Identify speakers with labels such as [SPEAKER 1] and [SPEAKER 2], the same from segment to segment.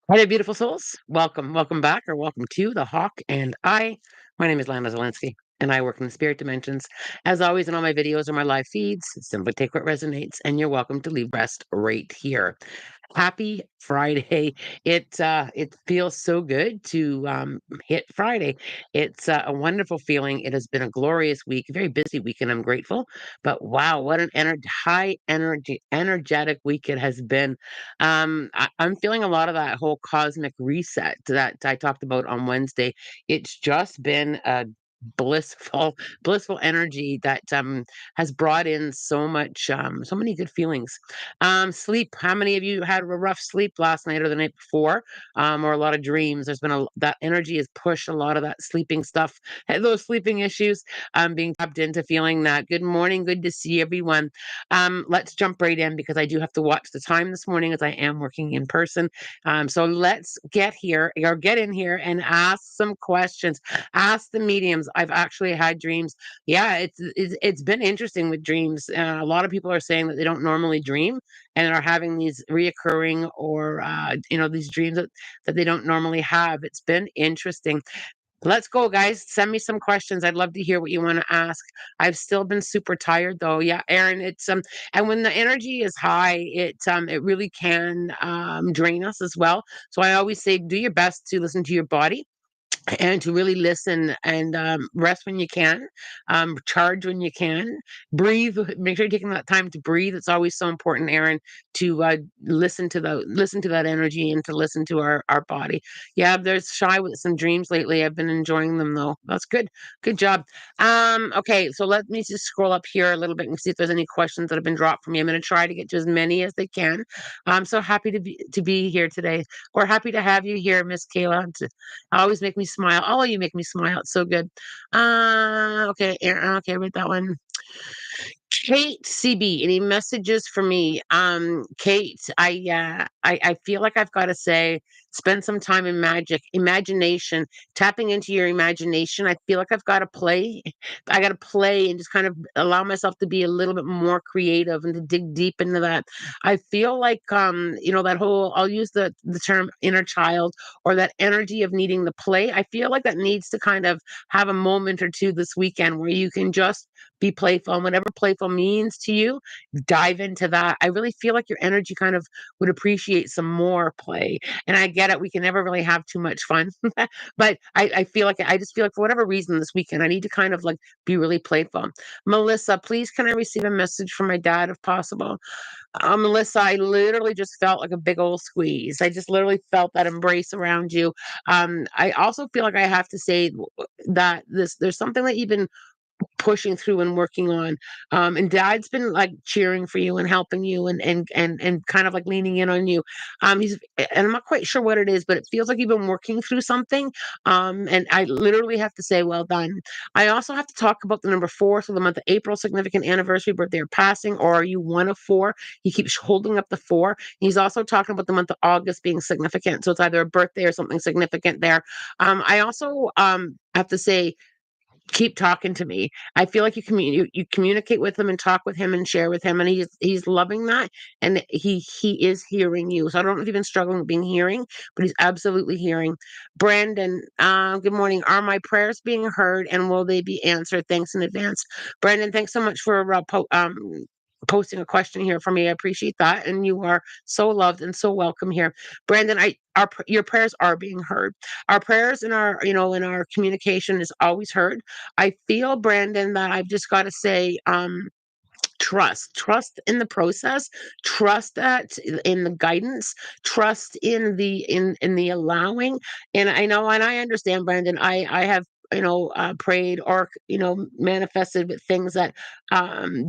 [SPEAKER 1] Hi there, beautiful souls. Welcome back, or welcome to The Hawk and I. My name is Lana Zelensky, and I work in the spirit dimensions. As always, in all my videos or my live feeds, simply take what resonates, and you're welcome to leave rest right here. Happy Friday. It feels so good to hit Friday. It's a wonderful feeling. It has been a glorious week, a very busy week, and I'm grateful. But wow, what an high energy, energetic week it has been. I'm feeling a lot of that whole cosmic reset that I talked about on Wednesday. It's just been a blissful energy that has brought in so many good feelings. Sleep. How many of you had a rough sleep last night or the night before, or a lot of dreams? There's been that energy has pushed a lot of that sleeping stuff, those sleeping issues, being tapped into feeling that. Good morning. Good to see everyone. Let's jump right in because I do have to watch the time this morning as I am working in person. So let's get in here and ask some questions. Ask the mediums. I've actually had dreams. Yeah, it's been interesting with dreams. A lot of people are saying that they don't normally dream and are having these reoccurring or these dreams that they don't normally have. It's been interesting. Let's go, guys. Send me some questions. I'd love to hear what you want to ask. I've still been super tired though. Yeah, Aaron, it's and when the energy is high, it really can drain us as well. So I always say do your best to listen to your body and to really listen and rest when you can, charge when you can, breathe. Make sure you're taking that time to breathe. It's always so important, Aaron, to listen to that energy and to listen to our body. Yeah, there's shy with some dreams lately. I've been enjoying them though. That's good. Good job. Okay, so let me just scroll up here a little bit and see if there's any questions that have been dropped for me. I'm going to try to get to as many as they can. I'm so happy to be here today, or happy to have you here, Miss Kayla. Always make me smile. Oh, you make me smile. It's so good. Okay, okay, read that one. Kate CB, any messages for me? Kate, I feel like I've got to say, spend some time in imagination, tapping into your imagination. I feel like I've got to play. I got to play and just kind of allow myself to be a little bit more creative and to dig deep into that. I feel like that whole, I'll use the term inner child, or that energy of needing the play. I feel like that needs to kind of have a moment or two this weekend where you can just be playful, and whatever playful means to you, dive into that. I really feel like your energy kind of would appreciate some more play. And I get it, we can never really have too much fun. But I feel like I just feel like for whatever reason this weekend, I need to kind of like be really playful. Melissa, please can I receive a message from my dad if possible? Melissa, I literally just felt like a big old squeeze. I just literally felt that embrace around you. I also feel like I have to say that there's something that you've been pushing through and working on. And dad's been like cheering for you and helping you and kind of like leaning in on you. He's and I'm not quite sure what it is, but it feels like you've been working through something. And I literally have to say, well done. I also have to talk about the number 4, so the month of April, significant anniversary, birthday, or passing, or are you one of 4? He keeps holding up the 4. He's also talking about the month of August being significant. So it's either a birthday or something significant there. I also have to say keep talking to me. I feel like you communicate with him and talk with him and share with him, and he's loving that, and he is hearing you. So I don't know if you've been struggling with being hearing, but he's absolutely hearing. Brandon, good morning. Are my prayers being heard, and will they be answered? Thanks in advance, Brandon. Thanks so much for posting a question here for me. I appreciate that, and you are so loved and so welcome here, Brandon. Your prayers are being heard. Our prayers and our in our communication is always heard. I feel, Brandon, that I've just got to say, trust in the process, trust that in the guidance, trust in the allowing. And I know, and I understand, Brandon. I have prayed or manifested with things that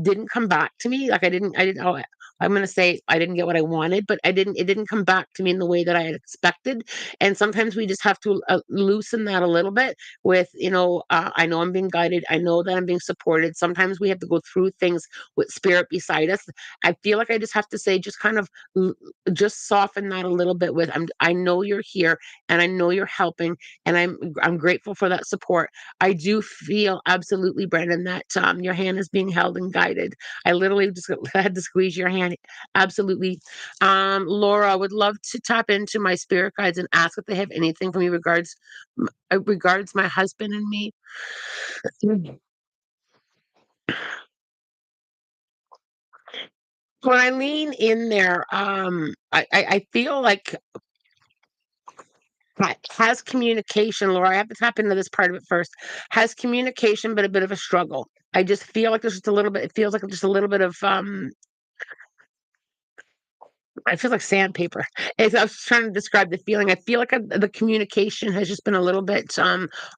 [SPEAKER 1] didn't come back to me. Like I didn't. Oh, I'm going to say I didn't get what I wanted, but it didn't come back to me in the way that I had expected. And sometimes we just have to loosen that a little bit with, I know I'm being guided. I know that I'm being supported. Sometimes we have to go through things with spirit beside us. I feel like I just have to say, just kind of just soften that a little bit with, I know you're here and I know you're helping, and I'm grateful for that support. I do feel absolutely, Brandon, that your hand is being held and guided. I literally just had to squeeze your hand can. Absolutely. Laura, I would love to tap into my spirit guides and ask if they have anything for me regards my husband and me. Mm. When I lean in there, I feel like has communication, Laura, I have to tap into this part of it first. Has communication been a bit of a struggle? I just feel like there's just a little bit, it feels like just a little bit of I feel like sandpaper. As I was trying to describe the feeling, I feel like the communication has just been a little bit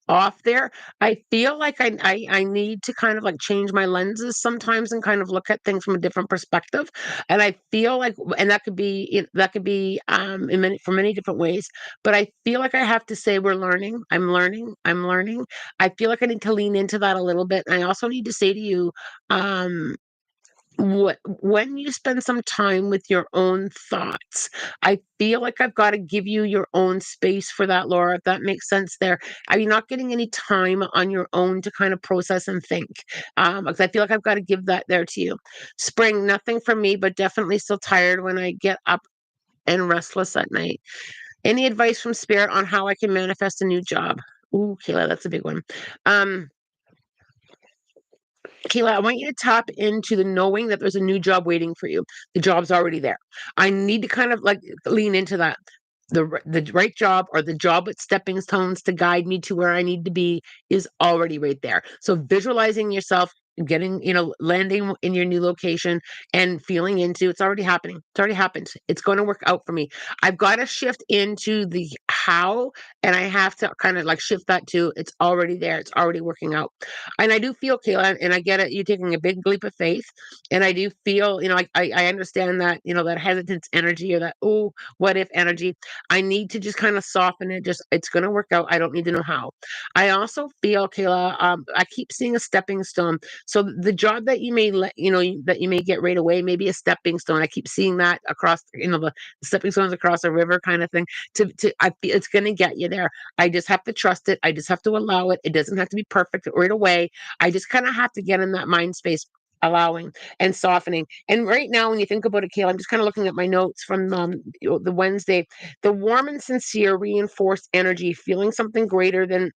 [SPEAKER 1] off there. I feel like I need to kind of like change my lenses sometimes and kind of look at things from a different perspective. And I feel like, and that could be in many for many different ways. But I feel like I have to say we're learning. I'm learning. I'm learning. I feel like I need to lean into that a little bit. And I also need to say to you, um, when you spend some time with your own thoughts, I feel like I've got to give you your own space for that, Laura, if that makes sense there. Are you not getting any time on your own to kind of process and think? Because I feel like I've got to give that there to you. Spring, nothing for me, but definitely still tired when I get up and restless at night. Any advice from spirit on how I can manifest a new job? Ooh, Kayla, that's a big one. Um, Kayla, I want you to tap into the knowing that there's a new job waiting for you. The job's already there. I need to kind of like lean into that. The right job or the job with stepping stones to guide me to where I need to be is already right there. So visualizing yourself getting, landing in your new location and feeling into it's already happening. It's already happened. It's going to work out for me. I've got to shift into the how, and I have to kind of like shift that to it's already there. It's already working out. And I do feel, Kayla, and I get it, you taking a big leap of faith. And I do feel, I understand that, that hesitance energy or that, oh, what if energy. I need to just kind of soften it. Just it's going to work out. I don't need to know how. I also feel, Kayla, I keep seeing a stepping stone. So the job that you may that you may get right away, maybe a stepping stone. I keep seeing that across, the stepping stones across a river kind of thing. I feel it's going to get you there. I just have to trust it. I just have to allow it. It doesn't have to be perfect right away. I just kind of have to get in that mind space, allowing and softening. And right now, when you think about it, Kayla, I'm just kind of looking at my notes from the Wednesday. The warm and sincere reinforced energy, feeling something greater than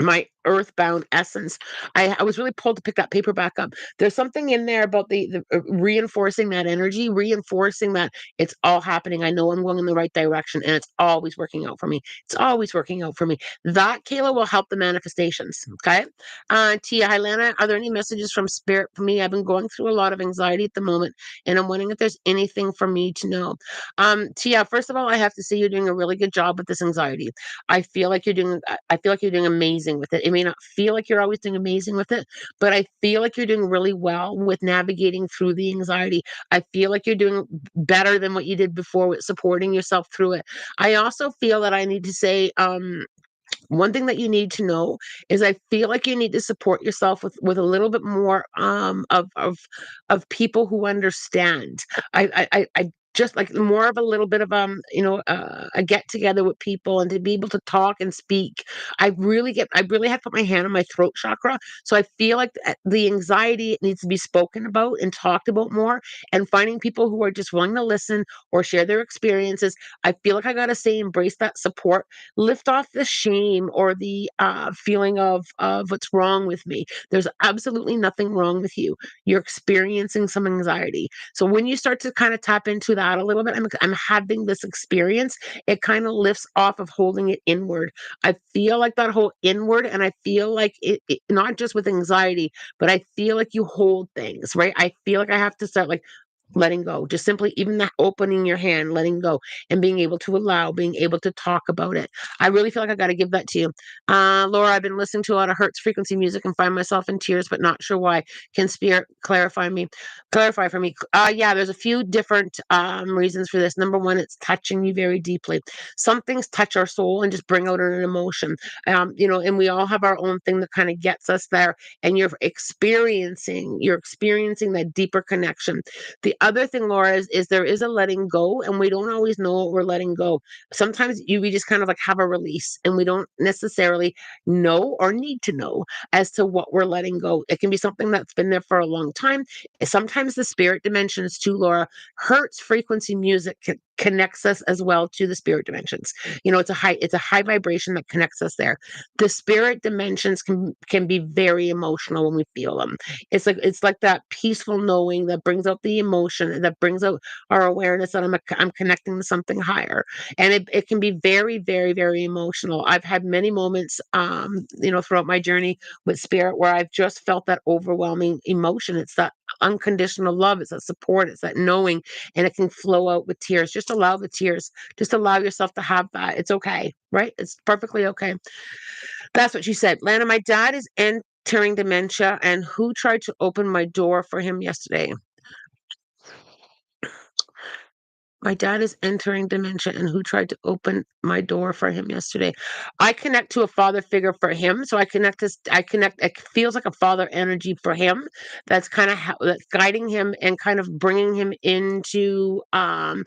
[SPEAKER 1] my earthbound essence. I was really pulled to pick that paper back up. There's something in there about the reinforcing that energy, reinforcing that it's all happening. I know I'm going in the right direction and it's always working out for me. It's always working out for me. That, Kayla, will help the manifestations. Okay. Tia, hi, Lana. Are there any messages from spirit for me? I've been going through a lot of anxiety at the moment and I'm wondering if there's anything for me to know. Tia, first of all, I have to say you're doing a really good job with this anxiety. I feel like you're doing amazing with it. It may not feel like you're always doing amazing with it, but I feel like you're doing really well with navigating through the anxiety. I feel like you're doing better than what you did before with supporting yourself through it. I also feel that I need to say, one thing that you need to know is I feel like you need to support yourself with a little bit more of people who understand. I just like more of a little bit of a get together with people and to be able to talk and speak. I really have put my hand on my throat chakra, so I feel like the anxiety needs to be spoken about and talked about more, and finding people who are just willing to listen or share their experiences. I feel like I got to say embrace that support, lift off the shame or the feeling of what's wrong with me. There's absolutely nothing wrong with you. You're experiencing some anxiety. So when you start to kind of tap into that a little bit, I'm having this experience. It kind of lifts off of holding it inward. I feel like that whole inward, and I feel like it not just with anxiety, but I feel like you hold things, right? I feel like I have to start like letting go, just simply even that opening your hand, letting go, and being able to allow, being able to talk about it. I really feel like I got to give that to you. Laura, I've been listening to a lot of Hertz frequency music and find myself in tears, but not sure why. Can spirit clarify for me? Yeah, there's a few different reasons for this. Number one, it's touching you very deeply. Some things touch our soul and just bring out an emotion. And we all have our own thing that kind of gets us there, and you're experiencing that deeper connection. The other thing, Laura, is there is a letting go, and we don't always know what we're letting go. Sometimes we just kind of like have a release, and we don't necessarily know or need to know as to what we're letting go. It can be something that's been there for a long time. Sometimes the spirit dimensions too, Laura. Hertz frequency music connects us as well to the spirit dimensions. It's a high vibration that connects us there. The spirit dimensions can be very emotional when we feel them. It's like that peaceful knowing that brings out the emotion and that brings out our awareness that I'm connecting to something higher. And it can be very, very, very emotional. I've had many moments throughout my journey with spirit where I've just felt that overwhelming emotion. It's that unconditional love, it's that support, it's that knowing, and it can flow out with tears. Just allow the tears. Just allow yourself to have that. It's okay, right? It's perfectly okay. That's what she said. Lana, my dad is entering dementia, and who tried to open my door for him yesterday? My dad is entering dementia, and who tried to open my door for him yesterday? I connect to a father figure for him, so I connect. It feels like a father energy for him. That's kind of that's guiding him and kind of bringing him into. I'm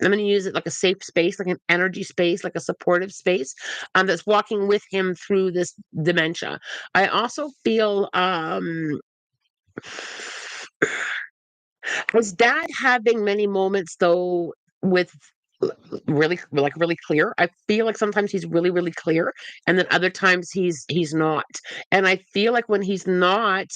[SPEAKER 1] going to use it like a safe space, like an energy space, like a supportive space. That's walking with him through this dementia. I also feel. Was dad having many moments though with really clear? I feel like sometimes he's really, really clear, and then other times he's not. And I feel like when he's not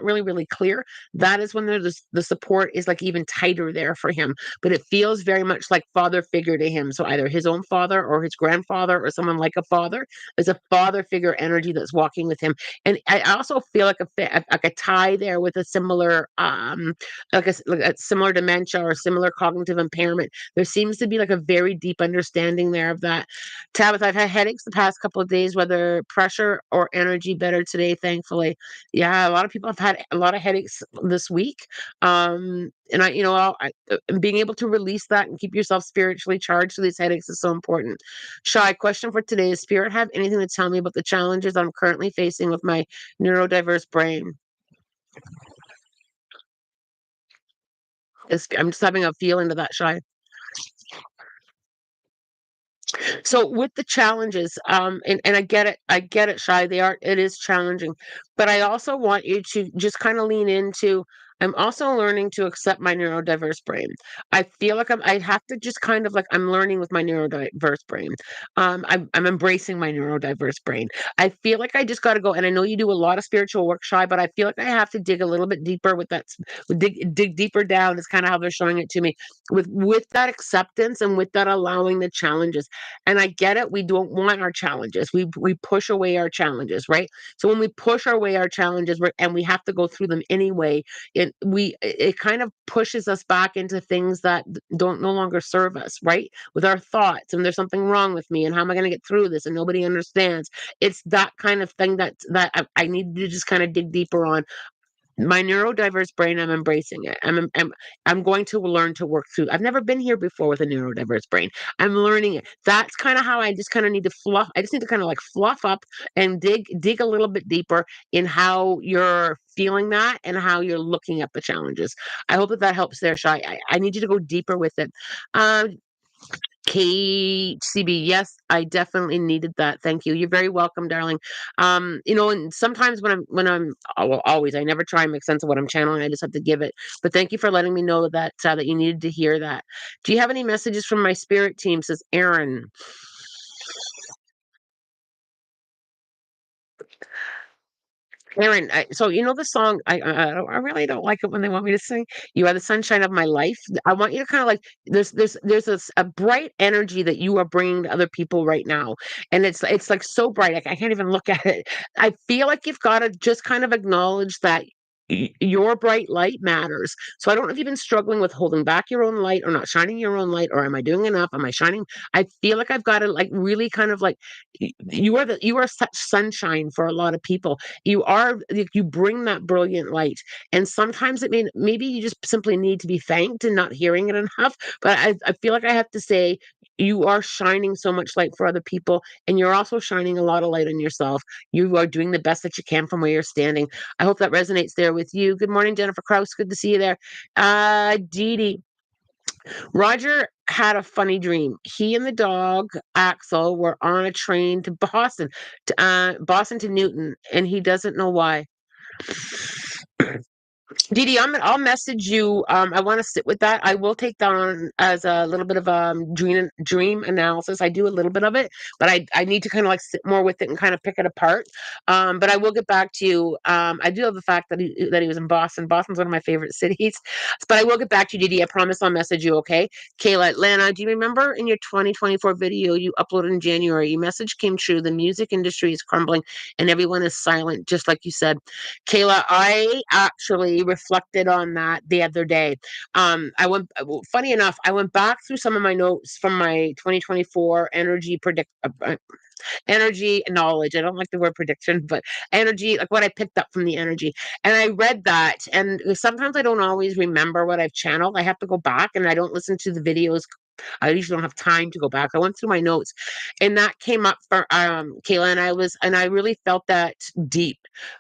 [SPEAKER 1] really, really clear, that is when the support is like even tighter there for him. But it feels very much like father figure to him. So either his own father or his grandfather or someone like a father. There's a father figure energy that's walking with him. And I also feel like a tie there with a similar like a similar dementia or similar cognitive impairment. There seems to be like a very deep understanding there of that. Tabitha, I've had headaches the past couple of days, whether pressure or energy, better today, thankfully. Yeah, a lot of people have had a lot of headaches this week. And being able to release that and keep yourself spiritually charged to these headaches is so important. Shy, question for today: does spirit have anything to tell me about the challenges I'm currently facing with my neurodiverse brain? I'm just having a feeling to that, Shy. So with the challenges, and I get it, Shy. It is challenging, but I also want you to just kind of lean into. I'm also learning to accept my neurodiverse brain. I feel like I have to just kind of like I'm learning with my neurodiverse brain. I'm embracing my neurodiverse brain. I feel like I just got to go, and I know you do a lot of spiritual work, Shy, but I feel like I have to dig a little bit deeper with that. Dig deeper down is kind of how they're showing it to me. With that acceptance and with that allowing the challenges, and I get it. We don't want our challenges. We push away our challenges, right? So when we push away our challenges, and we have to go through them anyway, it kind of pushes us back into things that don't no longer serve us, right? With our thoughts, and there's something wrong with me, and how am I going to get through this? And nobody understands. It's that kind of thing that I need to just kind of dig deeper on. My neurodiverse brain, I'm embracing it. I'm going to learn to work through. I've never been here before with a neurodiverse brain. I'm learning it. That's kind of how I just kind of need to fluff. I just need to kind of like fluff up and dig a little bit deeper in how you're feeling that and how you're looking at the challenges. I hope that helps there, Shy. I need you to go deeper with it. Um, KCB, yes, I definitely needed that. Thank you. You're very welcome, darling. And sometimes well, always, I never try and make sense of what I'm channeling. I just have to give it. But thank you for letting me know that you needed to hear that. Do you have any messages from my spirit team? Says Aaron. Aaron, so you know the song. I really don't like it when they want me to sing. You are the sunshine of my life. I want you to kind of like there's a bright energy that you are bringing to other people right now, and it's like so bright. I can't even look at it. I feel like you've got to just kind of acknowledge that. Your bright light matters. So I don't know if you've been struggling with holding back your own light or not shining your own light, or am I doing enough? Am I shining? I feel like I've got to like really kind of like you are such sunshine for a lot of people. You bring that brilliant light, and sometimes maybe you just simply need to be thanked and not hearing it enough. But I feel like I have to say you are shining so much light for other people, and you're also shining a lot of light on yourself. You are doing the best that you can from where you're standing. I hope that resonates there with you. Good morning, Jennifer Kraus. Good to see you there. Dee Dee, Roger had a funny dream. He and the dog Axel were on a train to Boston to Newton, and he doesn't know why. Didi, I'll message you. I want to sit with that. I will take that on as a little bit of dream analysis. I do a little bit of it, but I need to kind of like sit more with it and kind of pick it apart. But I will get back to you. I do love the fact that he was in Boston. Boston's one of my favorite cities. But I will get back to you, Didi. I promise I'll message you. Okay, Kayla, Lana, do you remember in your 2024 video you uploaded in January? Your message came true. The music industry is crumbling, and everyone is silent, just like you said. Kayla, I actually reflected on that the other day. Funny enough, I went back through some of my notes from my 2024 energy knowledge. I don't like the word prediction, but energy, like what I picked up from the energy. And I read that. And sometimes I don't always remember what I've channeled. I have to go back and I don't listen to the videos. I usually don't have time to go back. I went through my notes and that came up for Kayla, and I really felt that deep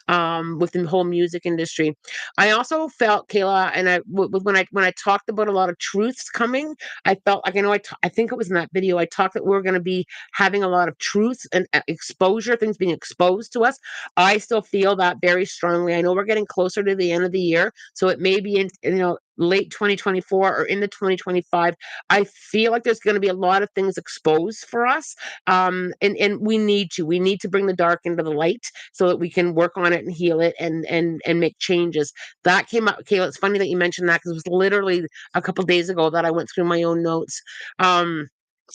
[SPEAKER 1] with the whole music industry. I also felt, Kayla, and when I talked about a lot of truths coming, I felt like, I think it was in that video I talked that we're going to be having a lot of truths and exposure, things being exposed to us. I still feel that very strongly. I know we're getting closer to the end of the year, so it may be in late 2024 or into 2025. I feel like there's going to be a lot of things exposed for us, and we need to bring the dark into the light so that we can work on it and heal it and make changes. That came up, Kayla. It's funny that you mentioned that because it was literally a couple days ago that I went through my own notes. And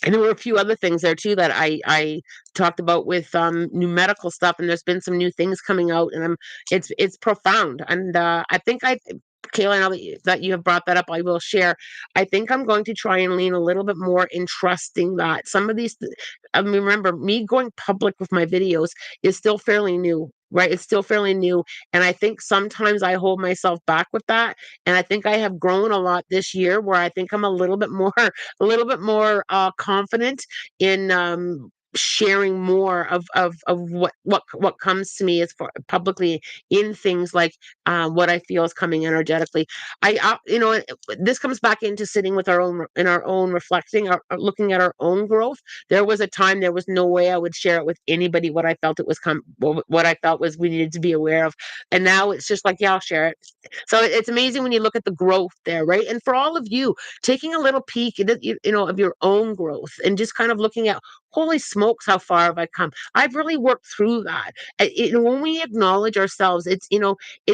[SPEAKER 1] there were a few other things there too that I talked about with new medical stuff, and there's been some new things coming out, and it's profound. And I think Kayla, now that you have brought that up, I will share. I think I'm going to try and lean a little bit more in trusting that some of I mean, remember, me going public with my videos is still fairly new, right? It's still fairly new. And I think sometimes I hold myself back with that. And I think I have grown a lot this year where I think I'm a little bit more, a little bit more confident in sharing more of what comes to me as far publicly in things like what I feel is coming energetically. This comes back into sitting with our own reflecting, looking at our own growth. There was a time there was no way I would share it with anybody what I felt what I felt was we needed to be aware of, and now it's just like, yeah, I'll share it. So it's amazing when you look at the growth there, right? And for all of you, taking a little peek of your own growth and just kind of looking at, holy smokes, how far have I come? I've really worked through that. When we acknowledge ourselves, it's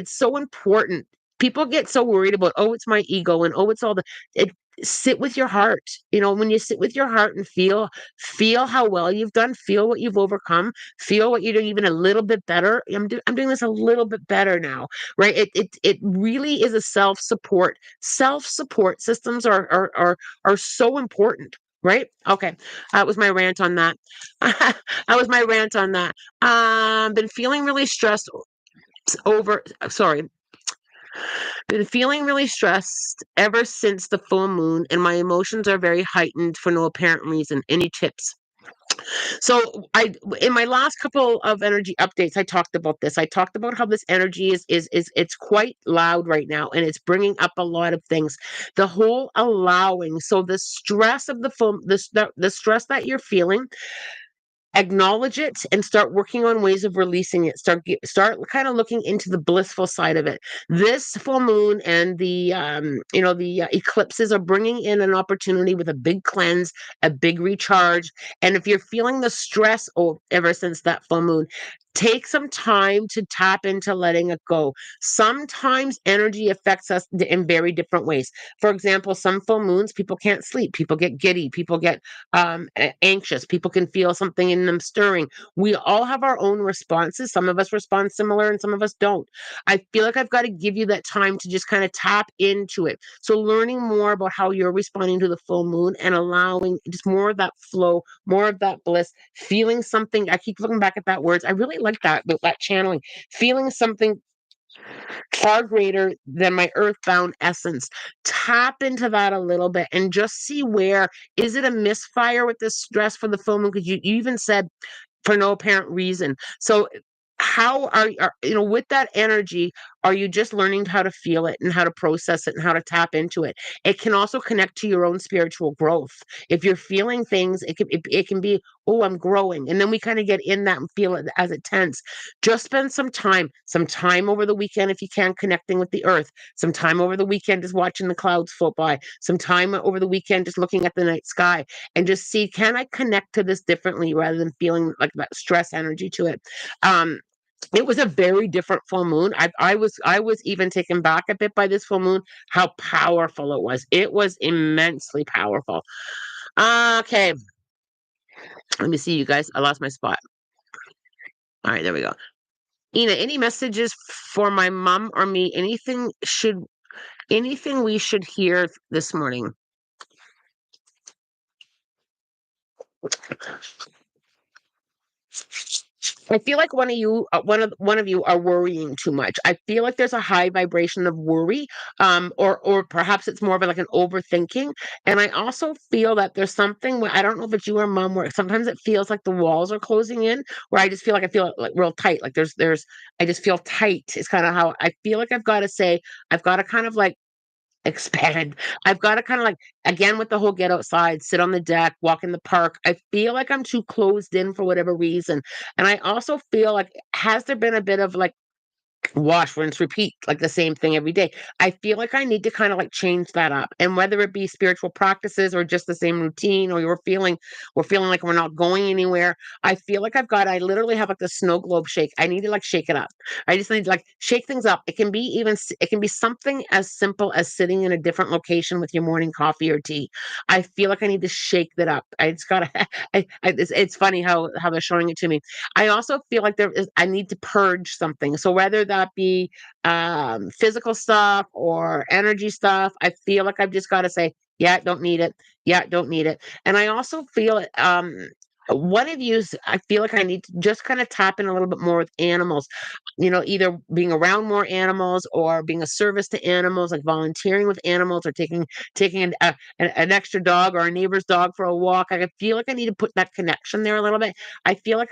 [SPEAKER 1] so important. People get so worried about, oh, it's my ego, and oh, it's all it. Sit with your heart. When you sit with your heart and feel how well you've done, feel what you've overcome, feel what you're doing even a little bit better. I'm doing this a little bit better now, right? It really is a self support systems are so important. Right? Okay. That was my rant on that. That was my rant on that. Been feeling really stressed over, sorry, been feeling really stressed ever since the full moon, and my emotions are very heightened for no apparent reason. Any tips? So in my last couple of energy updates, I talked about this. I talked about how this energy is it's quite loud right now, and it's bringing up a lot of things. The whole allowing, so the stress of the stress that you're feeling, acknowledge it and start working on ways of releasing it. Start kind of looking into the blissful side of it. This full moon and the eclipses are bringing in an opportunity with a big cleanse, a big recharge. And if you're feeling the stress ever since that full moon, take some time to tap into letting it go. Sometimes energy affects us in very different ways. For example, some full moons, people can't sleep, people get giddy, people get anxious, people can feel something in them stirring. We all have our own responses. Some of us respond similar and some of us don't. I feel like I've got to give you that time to just kind of tap into it. So learning more about how you're responding to the full moon and allowing just more of that flow, more of that bliss, feeling something. I keep looking back at that words. I really like that channeling, feeling something far greater than my earthbound essence. Tap into that a little bit and just see where is it a misfire with this stress for the full moon? Because you even said for no apparent reason. So how are with that energy, are you just learning how to feel it and how to process it and how to tap into it? It can also connect to your own spiritual growth. If you're feeling things, it can be, oh, I'm growing. And then we kind of get in that and feel it as it tense. Just spend some time over the weekend if you can, connecting with the earth, some time over the weekend just watching the clouds float by, some time over the weekend just looking at the night sky and just see, can I connect to this differently rather than feeling like that stress energy to it. It was a very different full moon. I was even taken back a bit by this full moon, how powerful it was. It was immensely powerful. Okay, let me see, you guys. I lost my spot. All right, there we go. Ina, any messages for my mom or me? Anything we should hear this morning? I feel like one of you are worrying too much. I feel like there's a high vibration of worry, or perhaps it's more of like an overthinking. And I also feel that there's something where I don't know if it's you or mom, where sometimes it feels like the walls are closing in, where I feel it, like real tight. Like there's I just feel tight. It's kind of how I feel like I've got to kind of like expand. I've got to kind of like, again, with the whole get outside, sit on the deck, walk in the park. I feel like I'm too closed in for whatever reason. And I also feel like, has there been a bit of like wash, rinse, repeat, like the same thing every day? I feel like I need to kind of like change that up. And whether it be spiritual practices or just the same routine, or we're feeling like we're not going anywhere. I literally have like the snow globe shake. I need to like shake it up. I just need to like shake things up. It can be something as simple as sitting in a different location with your morning coffee or tea. I feel like I need to shake that up. I just gotta it's funny how they're showing it to me. I also feel like I need to purge something. So whether that be physical stuff or energy stuff, I feel like I've just got to say, yeah, don't need it. Yeah, don't need it. And I also feel it. One of yous, I feel like I need to just kind of tap in a little bit more with animals. Either being around more animals or being a service to animals, like volunteering with animals or taking an extra dog or a neighbor's dog for a walk. I feel like I need to put that connection there a little bit. I feel like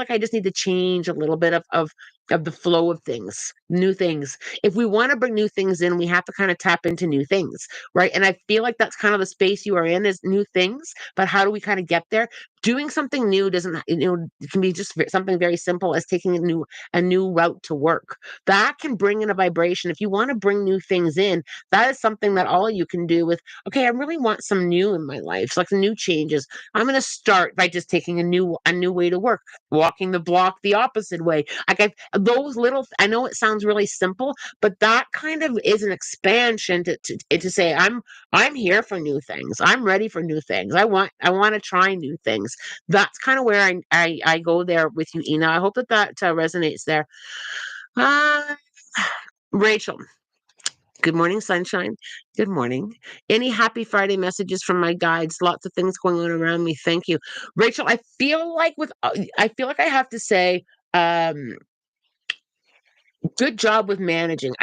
[SPEAKER 1] I just need to change a little bit of the flow of things, new things. If we want to bring new things in, we have to kind of tap into new things, right? And I feel like that's kind of the space you are in, is new things. But how do we kind of get there? Doing something new doesn't, it can be just something very simple as taking a new route to work. That can bring in a vibration. If you want to bring new things in, that is something that all you can do with, okay, I really want some new in my life. So like new changes. I'm going to start by just taking a new way to work, walking the block the opposite way. Like those little, I know it sounds really simple, but that kind of is an expansion to say, I'm here for new things. I'm ready for new things. I want to try new things. That's kind of where I go there with you, Ina. I hope that resonates there. Uh, Rachel, good morning, sunshine. Good morning. Any happy Friday messages from my guides? Lots of things going on around me. Thank you, Rachel. I feel like I have to say, um, good job with managing.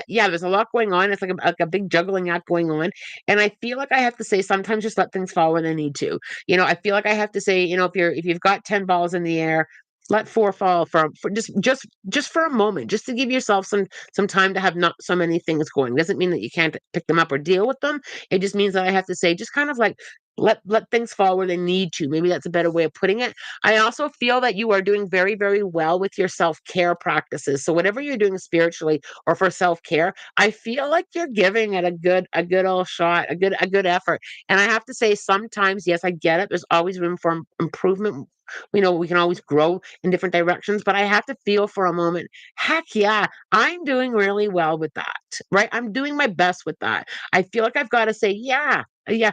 [SPEAKER 1] Yeah, there's a lot going on. It's like a big juggling act going on. And I feel like I have to say, sometimes just let things fall when they need to. I feel like I have to say, if you've got 10 balls in the air, let four fall for just for a moment, just to give yourself some time to have not so many things going. Doesn't mean that you can't pick them up or deal with them. It just means that I have to say, just kind of like let things fall where they need to. Maybe that's a better way of putting it. I also feel that you are doing very, very well with your self-care practices. So whatever you're doing spiritually or for self-care, I feel like you're giving it a good old shot, a good effort. And I have to say, sometimes, yes, I get it. There's always room for improvement. We can always grow in different directions, but I have to feel for a moment, heck yeah, I'm doing really well with that, right? I'm doing my best with that. I feel like I've got to say, yeah, yeah,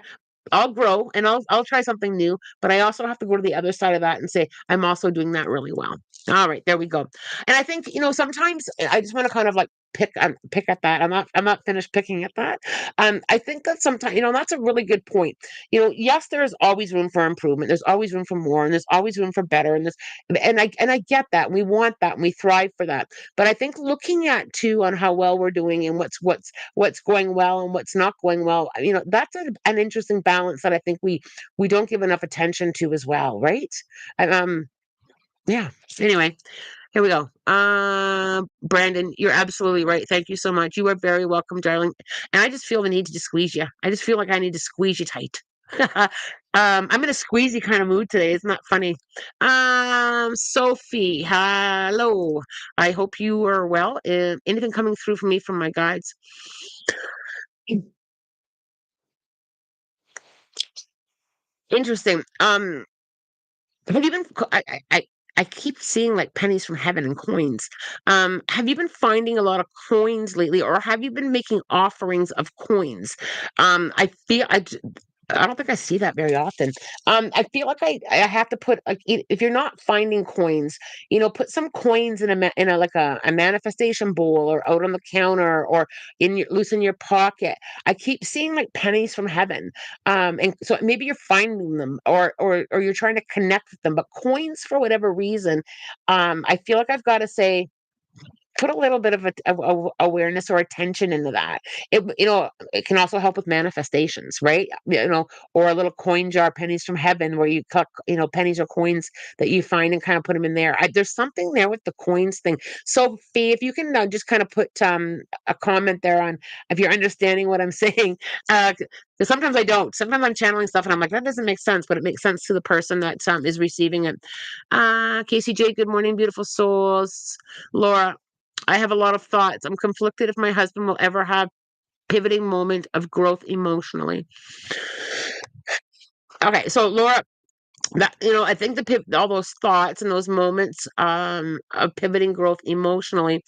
[SPEAKER 1] I'll grow and I'll try something new, but I also have to go to the other side of that and say, I'm also doing that really well. All right, there we go. And I think, sometimes I just want to kind of like pick at that. I'm not finished picking at that. I think that sometimes, that's a really good point. Yes, there's always room for improvement. There's always room for more, and there's always room for better. And I get that. We want that, and we thrive for that. But I think looking at too on how well we're doing and what's going well and what's not going well, that's an interesting balance that I think we don't give enough attention to as well, right? And, yeah. Anyway, here we go. Brandon, you're absolutely right. Thank you so much. You are very welcome, darling. And I just feel the need to just squeeze you. I just feel like I need to squeeze you tight. I'm in a squeezy kind of mood today. Isn't that funny? Sophie, hello. I hope you are well. Anything coming through for me from my guides? Interesting. Have you been? I keep seeing like pennies from heaven and coins. Have you been finding a lot of coins lately, or have you been making offerings of coins? I don't think I see that very often. I feel like I have to put like if you're not finding coins, put some coins in a like a manifestation bowl or out on the counter or loose in your pocket. I keep seeing like pennies from heaven, and so maybe you're finding them or you're trying to connect with them. But coins, for whatever reason, I feel like I've got to say put a little bit of awareness or attention into that. It can also help with manifestations, right? Or a little coin jar, pennies from heaven, where you cut, pennies or coins that you find and kind of put them in there. There's something there with the coins thing. So, Fee, if you can just kind of put a comment there on if you're understanding what I'm saying, because sometimes I don't. Sometimes I'm channeling stuff and I'm like, that doesn't make sense, but it makes sense to the person that is receiving it. Casey J, good morning, beautiful souls. Laura, I have a lot of thoughts. I'm conflicted if my husband will ever have pivoting moment of growth emotionally. Okay, so Laura, I think all those thoughts and those moments of pivoting growth emotionally,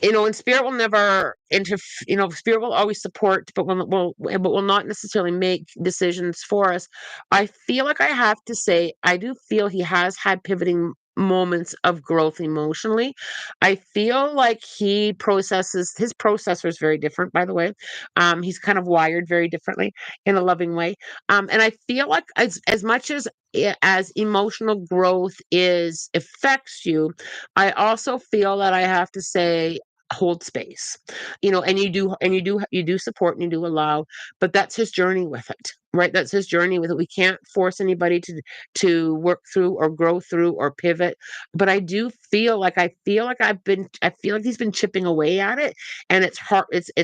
[SPEAKER 1] and spirit will never spirit will always support, but will not necessarily make decisions for us. I feel like I have to say I do feel he has had pivoting moments of growth emotionally. I feel like his processor is very different, by the way. He's kind of wired very differently in a loving way. And I feel like as much as emotional growth is affects you, I also feel that I have to say hold space, and you do support and you do allow, but that's his journey with it, right? That's his journey with it. We can't force anybody to work through or grow through or pivot, but I feel like he's been chipping away at it, and it's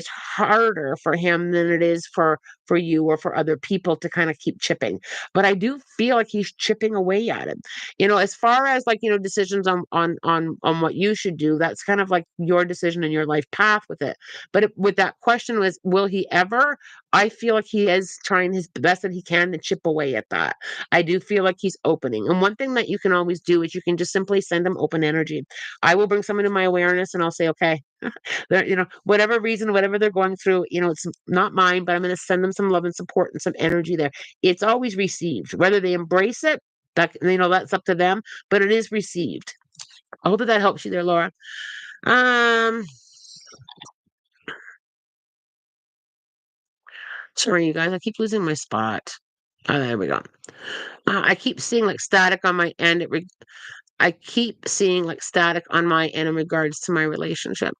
[SPEAKER 1] harder for him than it is for you or for other people to kind of keep chipping, but I do feel like he's chipping away at it. As far as like, decisions on what you should do, that's kind of like your decision and your life path with it. But with that question was, will he ever? I feel like he is trying his best that he can to chip away at that. I do feel like he's opening. And one thing that you can always do is you can just simply send him open energy. I will bring someone to my awareness and I'll say, okay, whatever reason, whatever they're going through, it's not mine, but I'm going to send them some love and support and some energy there. It's always received, whether they embrace it, that's up to them, but it is received. I hope that helps you there, Laura. Um, Sorry, you guys, I keep losing my spot. There we go. I keep seeing like static on my end. I keep seeing like static on my end in regards to my relationship.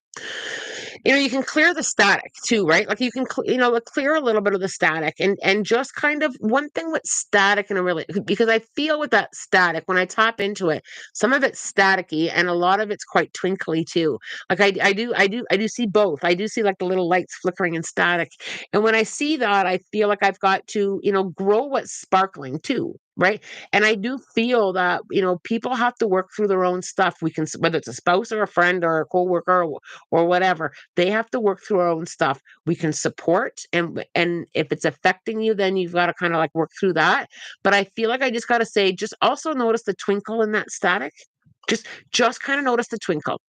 [SPEAKER 1] You can clear the static too, right? Like you can like clear a little bit of the static and just kind of one thing with static in a really, because I feel with that static when I tap into it, some of it's staticky and a lot of it's quite twinkly too. Like I do see both. I do see like the little lights flickering and static, and when I see that, I feel like I've got to grow what's sparkling too, right? And I do feel that people have to work through their own stuff. We can, whether it's a spouse or a friend or a coworker or whatever, they have to work through our own stuff. We can support, and if it's affecting you, then you've got to kind of like work through that. But I feel like I just got to say, just also notice the twinkle in that static. Just kind of notice the twinkle.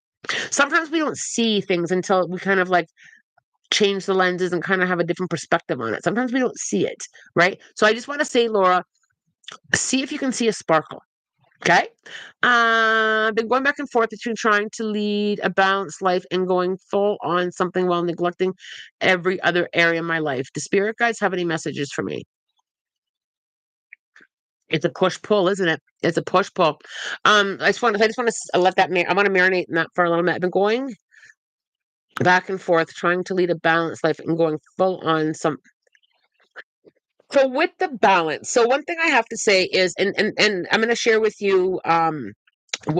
[SPEAKER 1] Sometimes we don't see things until we kind of like change the lenses and kind of have a different perspective on it. Sometimes we don't see it, right? So I just want to say, Laura, see if you can see a sparkle. Okay. Been going back and forth between trying to lead a balanced life and going full on something while neglecting every other area of my life. Do spirit guides have any messages for me? It's a push pull, isn't it? It's a push pull. I just want to let that. I want to marinate in that for a little bit. I've been going back and forth, trying to lead a balanced life and going full on some. So with the balance, so one thing I have to say is, and I'm going to share with you,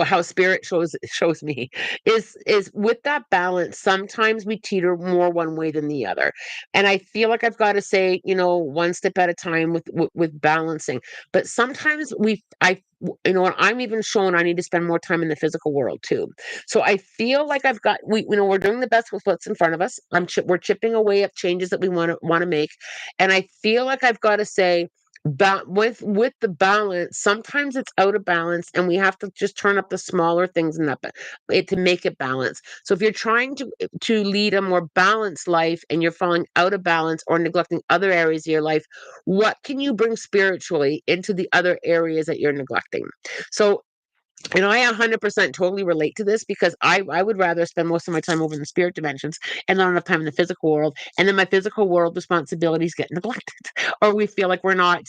[SPEAKER 1] how spirit shows me is with that balance. Sometimes we teeter more one way than the other, and I feel like I've got to say, one step at a time with balancing. But sometimes and I'm even shown I need to spend more time in the physical world too. So I feel like we're doing the best with what's in front of us. We're chipping away at changes that we want to make, and I feel like I've got to say, with the balance, sometimes it's out of balance, and we have to just turn up the smaller things in it to make it balance. So if you're trying to lead a more balanced life and you're falling out of balance or neglecting other areas of your life, what can you bring spiritually into the other areas that you're neglecting? So, I 100% totally relate to this, because I would rather spend most of my time over in the spirit dimensions and not enough time in the physical world. And then my physical world responsibilities get neglected, or we feel like we're not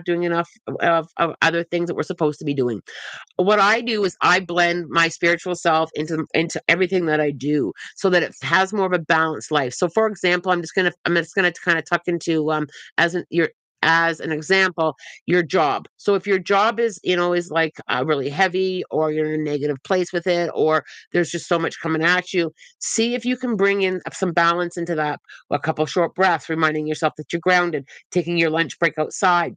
[SPEAKER 1] doing enough of other things that we're supposed to be doing. What I do is I blend my spiritual self into everything that I do, so that it has more of a balanced life. So for example, I'm just gonna kind of tuck into, as an your as an example, your job. So if your job is like, really heavy, or you're in a negative place with it, or there's just so much coming at you, see if you can bring in some balance into that. A couple short breaths, reminding yourself that you're grounded, taking your lunch break outside,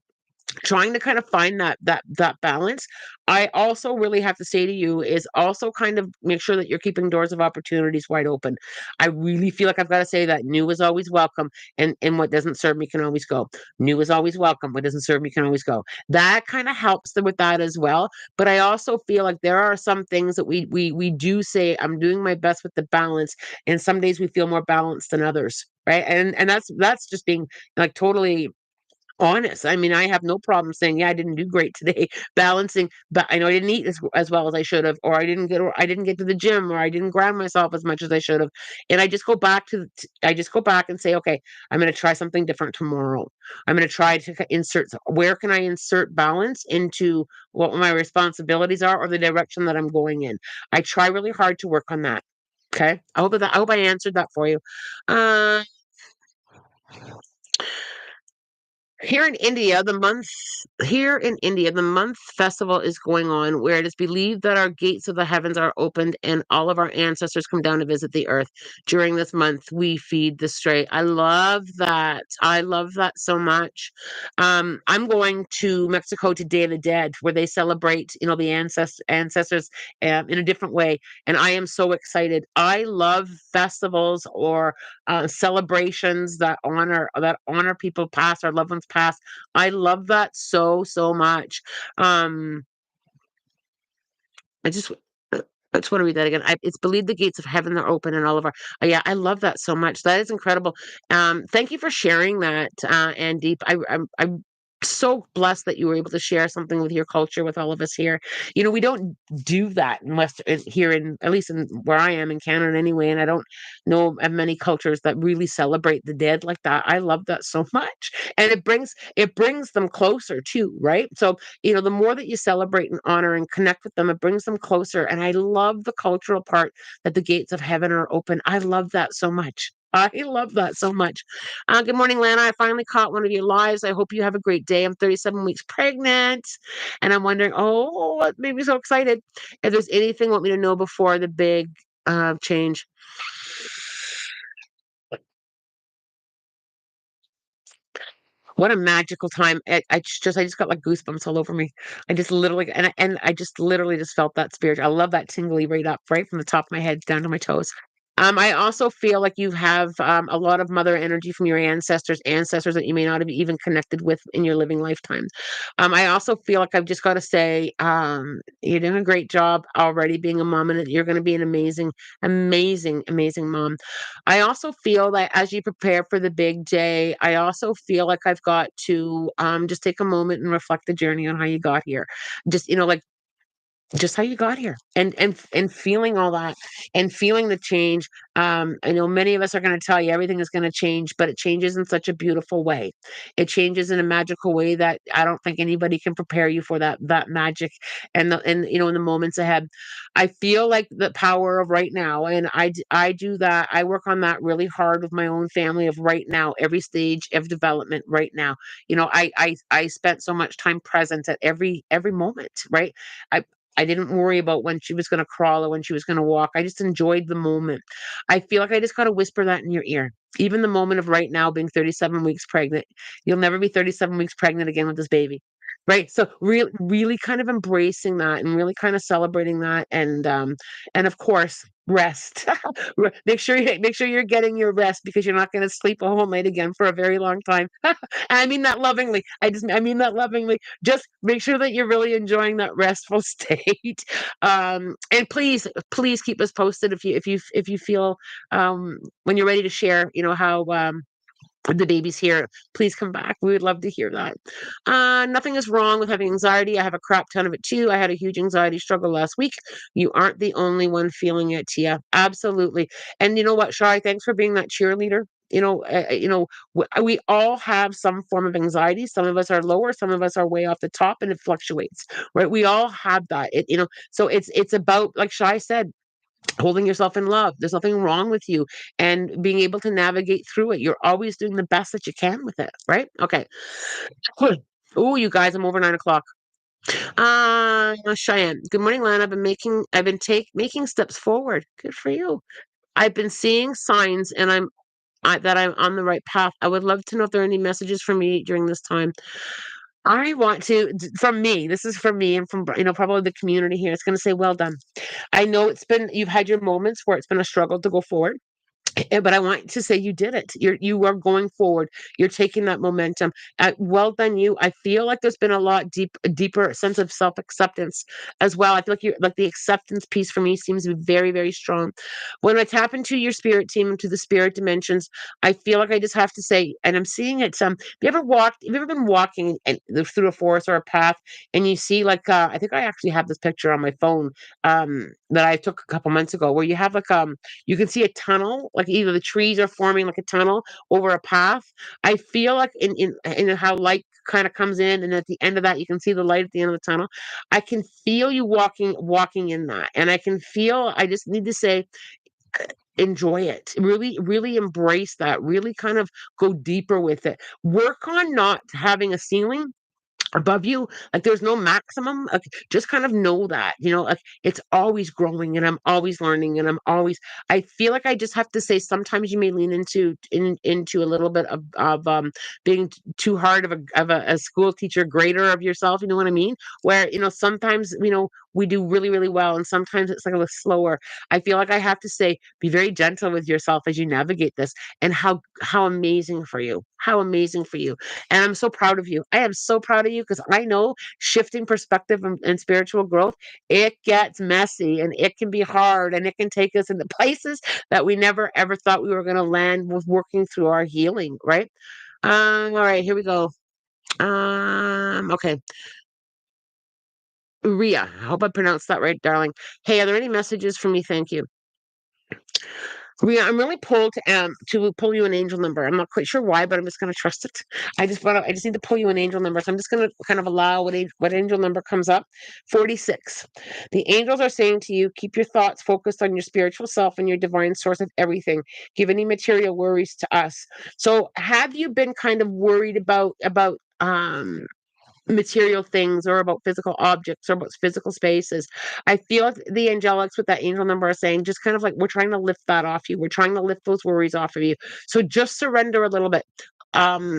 [SPEAKER 1] trying to kind of find that balance. I also really have to say to you is also kind of make sure that you're keeping doors of opportunities wide open. I really feel like I've got to say that new is always welcome, and what doesn't serve me can always go. New is always welcome. What doesn't serve me can always go. That kind of helps with that as well. But I also feel like there are some things that we do say, I'm doing my best with the balance, and some days we feel more balanced than others. Right. And that's just being like totally honest. I mean, I have no problem saying, "Yeah, I didn't do great today," balancing, but I know I didn't eat as well as I should have, or I didn't get to the gym, or I didn't ground myself as much as I should have. And I just go back and say, "Okay, I'm gonna try something different tomorrow. I'm gonna try to where can I insert balance into what my responsibilities are, or the direction that I'm going in?" I try really hard to work on that. Okay? I hope I answered that for you. Uh Here in India, the month festival is going on, where it is believed that our gates of the heavens are opened and all of our ancestors come down to visit the earth. During this month, we feed the stray. I love that. I love that so much. I'm going to Mexico to Day of the Dead, where they celebrate, the ancestors, in a different way, and I am so excited. I love festivals, or celebrations that honor people past, our loved ones past. I love that so so much. Um, I just I just want to read that again. It's believed the gates of heaven are open, and all of our. Yeah, I love that so much. That is incredible. Thank you for sharing that, Andeep. I'm so blessed that you were able to share something with your culture with all of us here. We don't do that unless here in, at least in where I am in Canada anyway, and I don't know of many cultures that really celebrate the dead like that. I love that so much, and it brings them closer too, right? So the more that you celebrate and honor and connect with them, it brings them closer. And I love the cultural part, that the gates of heaven are open. I love that so much. I love that so much. Good morning, Lana. I finally caught one of your lives. I hope you have a great day. I'm 37 weeks pregnant, and I'm wondering, oh, what made me so excited? If there's anything you want me to know before the big change. What a magical time. I just got like goosebumps all over me. I just literally and I just literally just felt that spirit. I love that tingly right from the top of my head down to my toes. I also feel like you have a lot of mother energy from your ancestors that you may not have even connected with in your living lifetime. I also feel like I've just got to say, you're doing a great job already being a mom, and that you're going to be an amazing, amazing, amazing mom. I also feel that as you prepare for the big day, I also feel like I've got to just take a moment and reflect the journey on how you got here. Just, like just how you got here, and feeling all that, and feeling the change. I know many of us are going to tell you everything is going to change, but it changes in such a beautiful way. It changes in a magical way that I don't think anybody can prepare you for that magic, and in the moments ahead. I feel like the power of right now, and I do that. I work on that really hard with my own family of right now, every stage of development right now. I spent so much time present at every moment, right? I I didn't worry about when she was gonna crawl or when she was gonna walk. I just enjoyed the moment. I feel like I just gotta whisper that in your ear. Even the moment of right now being 37 weeks pregnant, you'll never be 37 weeks pregnant again with this baby. Right? So really kind of embracing that and really kind of celebrating that, and of course, rest. Make sure you're getting your rest, because you're not gonna sleep a whole night again for a very long time. I mean that lovingly. I mean that lovingly. Just make sure that you're really enjoying that restful state. And please keep us posted if you feel, when you're ready to share, how the baby's here. Please come back. We would love to hear that. Nothing is wrong with having anxiety. I have a crap ton of it too. I had a huge anxiety struggle last week. You aren't the only one feeling it, Tia. Absolutely. And you know what, Shai? Thanks for being that cheerleader. We all have some form of anxiety. Some of us are lower, some of us are way off the top, and it fluctuates, right? We all have that. So it's about, like Shai said, holding yourself in love. There's nothing wrong with you, and being able to navigate through it. You're always doing the best that you can with it, right? Okay. Oh, you guys, I'm over 9 o'clock. Cheyenne. Good morning, Lana. I've been making steps forward. Good for you. I've been seeing signs, and that I'm on the right path. I would love to know if there are any messages for me during this time. I want to, from me, this is from me and from, probably the community here. It's going to say, well done. I know you've had your moments where it's been a struggle to go forward. But I want to say you did it. You are going forward. You're taking that momentum. Well done, you. I feel like there's been a deeper sense of self acceptance as well. I feel like the acceptance piece for me seems to be very, very strong. When I tap into your spirit team, into the spirit dimensions, I feel like I just have to say, and I'm seeing it. Have you ever been walking through a forest or a path, and you see, like, I think I actually have this picture on my phone, that I took a couple months ago, where you have, like, you can see a tunnel, like either the trees are forming like a tunnel over a path. I feel like in how light kind of comes in, and at the end of that, you can see the light at the end of the tunnel. I can feel you walking in that, and I can feel. I just need to say, enjoy it. Really, really embrace that. Really, kind of go deeper with it. Work on not having a ceiling above you. Like, there's no maximum. Like, just kind of know that, like, it's always growing, and I'm always learning, and I feel like I just have to say, sometimes you may lean into a little bit of being too hard of a school teacher grader of yourself. You know what I mean? Where, sometimes, we do really, really well, and sometimes it's like a little slower. I feel like I have to say, be very gentle with yourself as you navigate this, and how amazing for you. How amazing for you. And I'm so proud of you. I am so proud of you, because I know shifting perspective and spiritual growth, it gets messy, and it can be hard, and it can take us into places that we never ever thought we were going to land with working through our healing, right? All right, here we go. Okay. Ria, I hope I pronounced that right, darling. Hey, are there any messages for me? Thank you. Yeah, I'm really pulled to pull you an angel number. I'm not quite sure why, but I'm just gonna trust it. I just need to pull you an angel number. So I'm just gonna kind of allow what angel number comes up. 46. The angels are saying to you, keep your thoughts focused on your spiritual self and your divine source of everything. Give any material worries to us. So have you been kind of worried about material things, or about physical objects, or about physical spaces? I feel like the angelics with that angel number are saying, just kind of like, we're trying to lift that off you. We're trying to lift those worries off of you. So just surrender a little bit.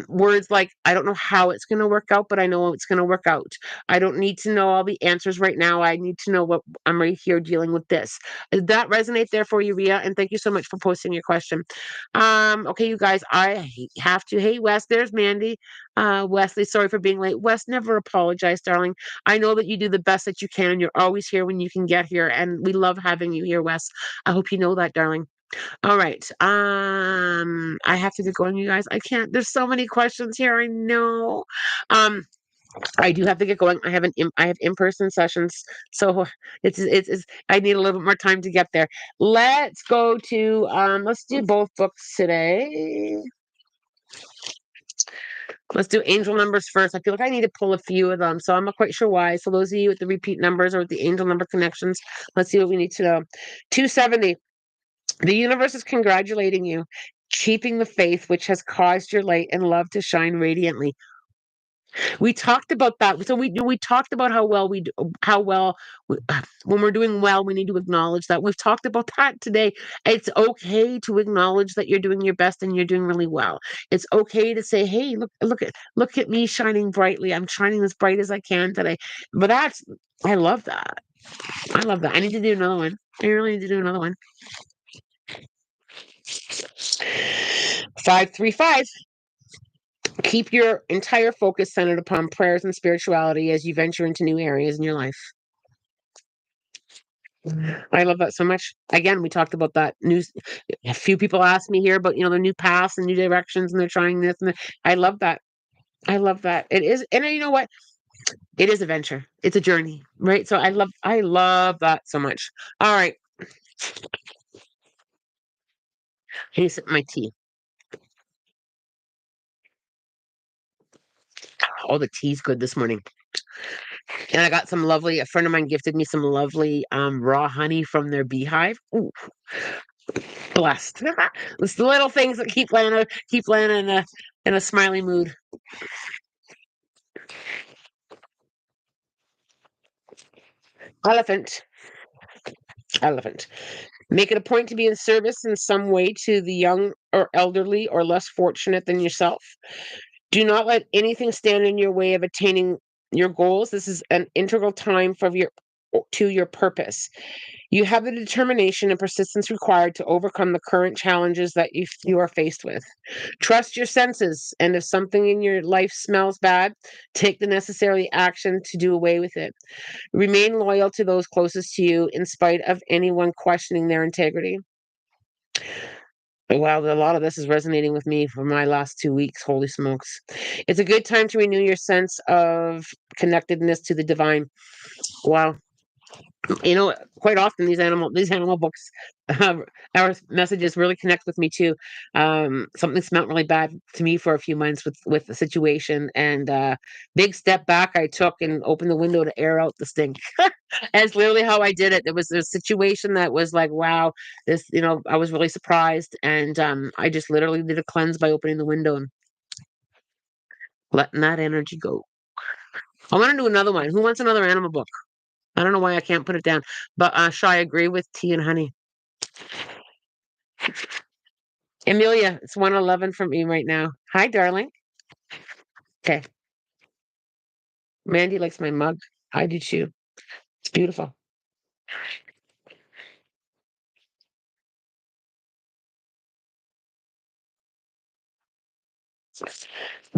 [SPEAKER 1] Words like, I don't know how it's going to work out, but I know it's going to work out. I don't need to know all the answers right now. I need to know what I'm right here dealing with this. Did that resonate there for you, Ria? And thank you so much for posting your question. Okay, you guys, I have to. Hey, Wes, there's Mandy. Wesley, sorry for being late. Wes, never apologize, darling. I know that you do the best that you can. You're always here when you can get here, and we love having you here, Wes. I hope you know that, darling. All right. I have to get going, you guys. I can't. There's so many questions here. I know. Um, I do have to get going. I have in-person sessions, so it's I need a little bit more time to get there. Let's go to let's do both books today. Let's do angel numbers first. I feel like I need to pull a few of them, so I'm not quite sure why. So those of you with the repeat numbers or with the angel number connections, let's see what we need to know. 270. The universe is congratulating you, keeping the faith which has caused your light and love to shine radiantly. We talked about that. So we talked about how well we do, how well when we're doing well, we need to acknowledge that. We've talked about that today. It's okay to acknowledge that you're doing your best and you're doing really well. It's okay to say, "Hey, look at me shining brightly. I'm shining as bright as I can today." But that's I love that. I love that. I need to do another one. I really need to do another one. 535. Keep your entire focus centered upon prayers and spirituality as you venture into new areas in your life. I love that so much. Again, we talked about that news. A few people asked me here about, their new paths and new directions, and they're trying this. I love that. I love that. It is, and you know what? It is a venture. It's a journey, right? So I love that so much. All right. I need to sip my tea. Oh, the tea's good this morning. And I got a friend of mine gifted me some lovely raw honey from their beehive. Ooh, blessed. It's the little things that keep Lana in a smiley mood. Elephant. Elephant. Make it a point to be in service in some way to the young or elderly or less fortunate than yourself. Do not let anything stand in your way of attaining your goals. This is an integral time to your purpose. You have the determination and persistence required to overcome the current challenges that you are faced with. Trust your senses, and if something in your life smells bad, take the necessary action to do away with it. Remain loyal to those closest to you in spite of anyone questioning their integrity. Wow, a lot of this is resonating with me for my last 2 weeks. Holy smokes. It's a good time to renew your sense of connectedness to the divine. Wow. Quite often these animal books, our messages really connect with me too. Something smelled really bad to me for a few months with the situation, and big step back I took and opened the window to air out the stink. That's literally how I did it. There was a situation that was like, wow, I was really surprised, and I just literally did a cleanse by opening the window and letting that energy go. I want to do another one. Who wants another animal book? I don't know why I can't put it down. But I agree with tea and honey. Amelia, it's 111 from me right now. Hi, darling. Okay. Mandy likes my mug. I do too. It's beautiful.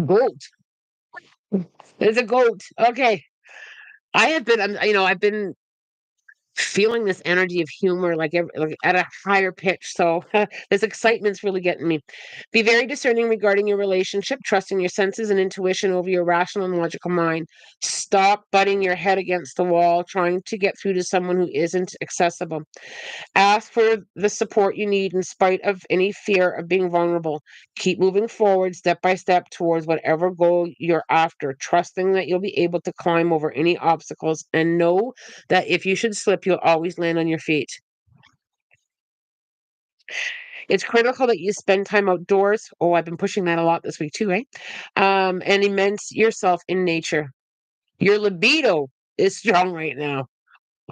[SPEAKER 1] Goat. There's a goat. Okay. I've been feeling this energy of humor like at a higher pitch. So this excitement's really getting me. Be very discerning regarding your relationship, trusting your senses and intuition over your rational and logical mind. Stop butting your head against the wall, trying to get through to someone who isn't accessible. Ask for the support you need in spite of any fear of being vulnerable. Keep moving forward step by step towards whatever goal you're after, trusting that you'll be able to climb over any obstacles and know that if you should slip, you'll always land on your feet. It's critical that you spend time outdoors. Oh, I've been pushing that a lot this week too, eh? And immerse yourself in nature. Your libido is strong right now.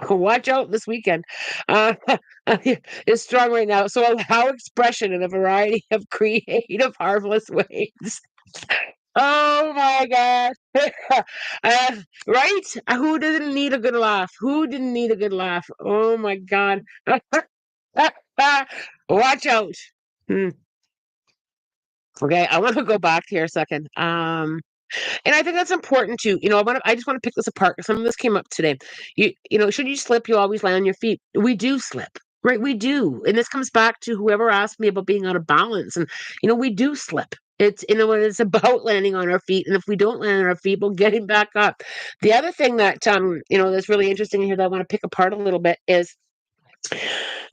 [SPEAKER 1] Watch out this weekend. Uh, is strong right now. So allow expression in a variety of creative, harmless ways. Oh my God. Right? Who didn't need a good laugh? Who didn't need a good laugh? Oh my God. Watch out. Hmm. Okay, I want to go back here a second. And I think that's important too. I just want to pick this apart. Some of this came up today. Should you slip, you always land on your feet. We do slip, right? We do. And this comes back to whoever asked me about being out of balance. And we do slip. It's about landing on our feet, and if we don't land on our feet, we're getting back up. The other thing that, that's really interesting here that I want to pick apart a little bit is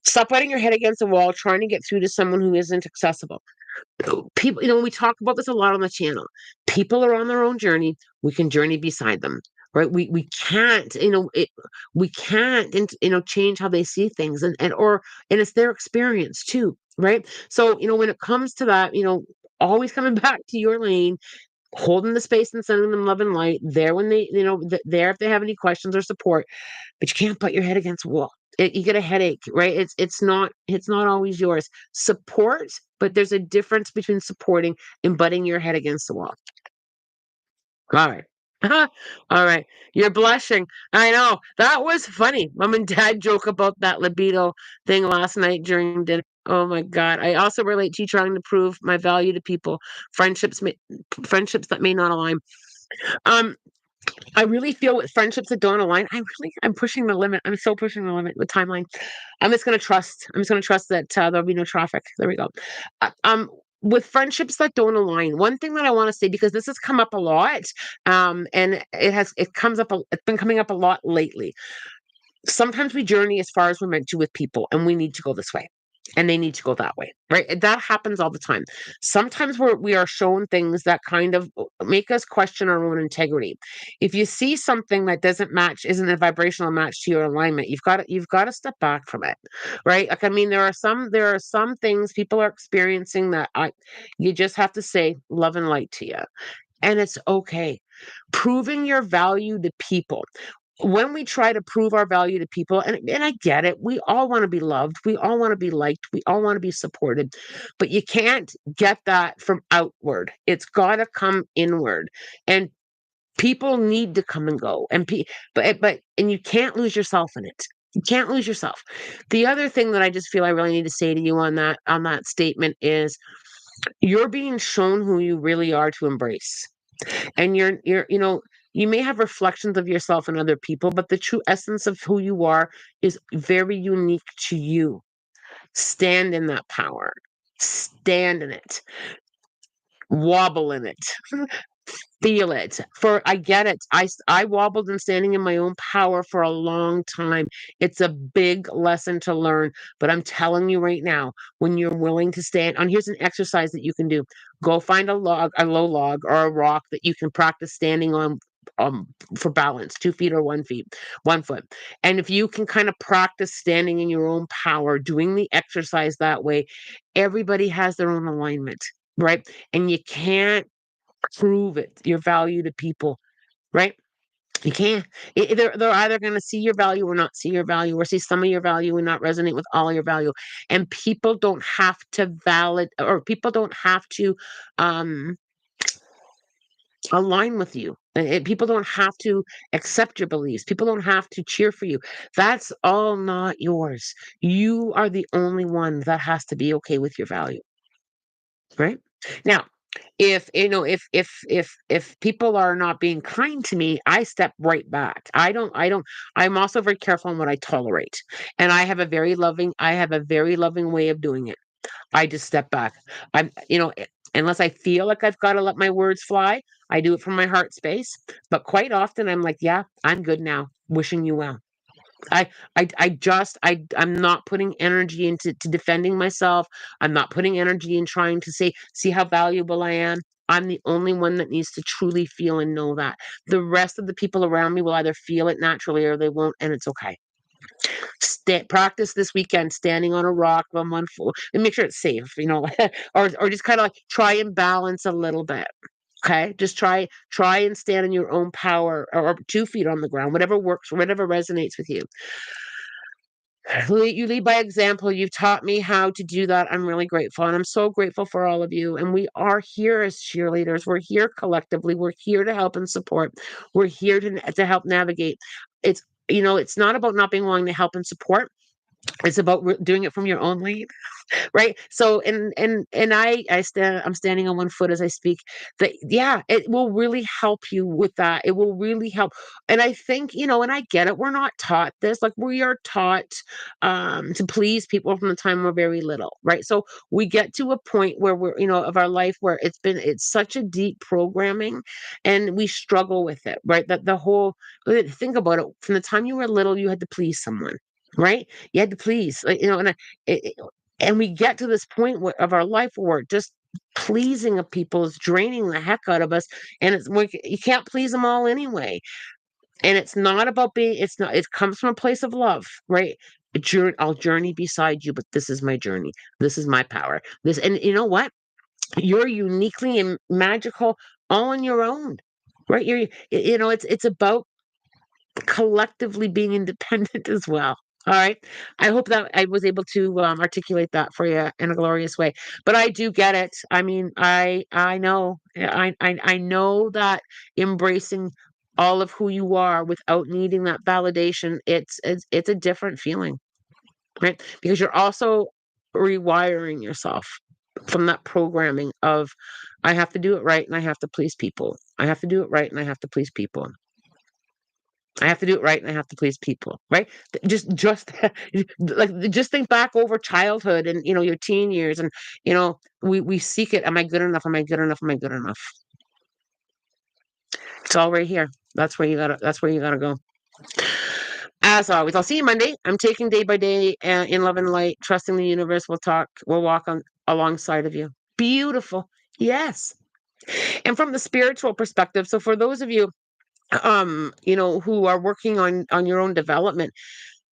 [SPEAKER 1] stop letting your head against the wall trying to get through to someone who isn't accessible. People, we talk about this a lot on the channel. People are on their own journey. We can journey beside them, right? We can't, we can't, change how they see things, and it's their experience too, right? So, when it comes to that, always coming back to your lane, holding the space and sending them love and light, there when they, there if they have any questions or support, but you can't butt your head against a wall. You get a headache, right? It's not always yours. Support, but there's a difference between supporting and butting your head against the wall. All right. All right. You're blushing. I know. That was funny. Mom and dad joke about that libido thing last night during dinner. Oh my God. I also relate to you trying to prove my value to people. Friendships that may not align. Um, I really feel with friendships that don't align, I'm pushing the limit. I'm so pushing the limit with timeline. I'm just gonna trust that there'll be no traffic. There we go. Uh, um, with friendships that don't align, one thing that I want to say, because this has come up a lot, and it's been coming up a lot lately. Sometimes we journey as far as we're meant to with people, and we need to go this way, and they need to go that way, right? And that happens all the time. Sometimes we are shown things that kind of make us question our own integrity. If you see something that doesn't match, isn't a vibrational match to your alignment, you've got to step back from it, right? Like, I mean, there are some things people are experiencing that you just have to say love and light to you, and it's okay. Proving your value to people, when we try to prove our value to people, and I get it, we all want to be loved, we all want to be liked, we all want to be supported, but you can't get that from outward. It's got to come inward, and people need to come and go, and you can't lose yourself in it. You can't lose yourself. The other thing that I just feel I really need to say to you on that statement is you're being shown who you really are to embrace, and you may have reflections of yourself and other people, but the true essence of who you are is very unique to you. Stand in that power, stand in it, wobble in it. Feel it. For I get it. I wobbled in standing in my own power for a long time. It's a big lesson to learn, but I'm telling you right now, when you're willing to stand on, here's an exercise that you can do. Go find a low log or a rock that you can practice standing on, um for balance, 2 feet or 1 feet, 1 foot. And if you can kind of practice standing in your own power, doing the exercise that way, everybody has their own alignment, right? And you can't prove it, your value to people, right? You can't. They're either going to see your value or not see your value, or see some of your value and not resonate with all your value. And people don't have to people don't have to um, align with you. People don't have to accept your beliefs. People don't have to cheer for you. That's all not yours. You are the only one that has to be okay with your value, right? Now, if people are not being kind to me, I step right back. I don't I'm also very careful on what I tolerate, and I have a very loving way of doing it. I just step back. Unless I feel like I've got to let my words fly, I do it from my heart space. But quite often I'm like, yeah, I'm good now, wishing you well. I'm not putting energy into defending myself. I'm not putting energy in trying to see how valuable I am. I'm the only one that needs to truly feel and know that. The rest of the people around me will either feel it naturally or they won't, and it's okay. Practice this weekend standing on a rock on one foot and make sure it's safe, or just kind of like try and balance a little bit. Okay, just try and stand in your own power, or 2 feet on the ground, whatever works, whatever resonates with you. You lead by example. You've taught me how to do that. I'm really grateful. And I'm so grateful for all of you. And we are here as cheerleaders. We're here collectively. We're here to help and support. We're here to help navigate. It's not about not being willing to help and support. It's about doing it from your own lane, right? So and I'm standing on one foot as I speak. That, yeah, it will really help you with that. It will really help. And I think, and I get it, we're not taught this. Like, we are taught to please people from the time we're very little, right? So we get to a point where we're, of our life, where it's such a deep programming, and we struggle with it, right? That the whole think about it, from the time you were little, you had to please someone, right? You had to please, like, it, and we get to this point of our life where just pleasing of people is draining the heck out of us, and you can't please them all anyway. And it's not about being. It's not. It comes from a place of love, right? I'll journey beside you, but this is my journey. This is my power. And you know what? You're uniquely and magical, all on your own, right? It's about collectively being independent as well. All right. I hope that I was able to articulate that for you in a glorious way. But I do get it. I mean, I know, I know that embracing all of who you are without needing that validation, it's a different feeling, right? Because you're also rewiring yourself from that programming of, I have to do it right and I have to please people. I have to do it right and I have to please people. I have to do it right and I have to please people, right? Just like, just think back over childhood and, your teen years, and, we seek it. Am I good enough? Am I good enough? Am I good enough? It's all right here. That's where you gotta go. As always, I'll see you Monday. I'm taking day by day, in love and light, trusting the universe. We'll walk on alongside of you. Beautiful. Yes. And from the spiritual perspective, so for those of you who are working on your own development,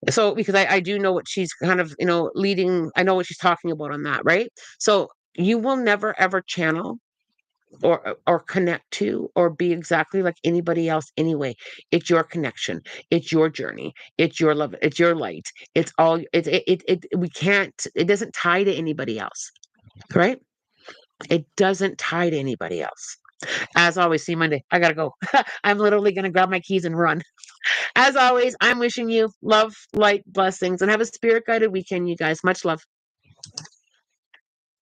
[SPEAKER 1] so because I do know what she's kind of, leading, I know what she's talking about on that, right? So you will never ever channel or connect to or be exactly like anybody else anyway. It's your connection, it's your journey, it's your love, it's your light. It's all it we can't it doesn't tie to anybody else, right? It doesn't tie to anybody else. As always, see you Monday. I gotta go. I'm literally gonna grab my keys and run. As always, I'm wishing you love, light, blessings, and have a spirit guided weekend, you guys. Much love.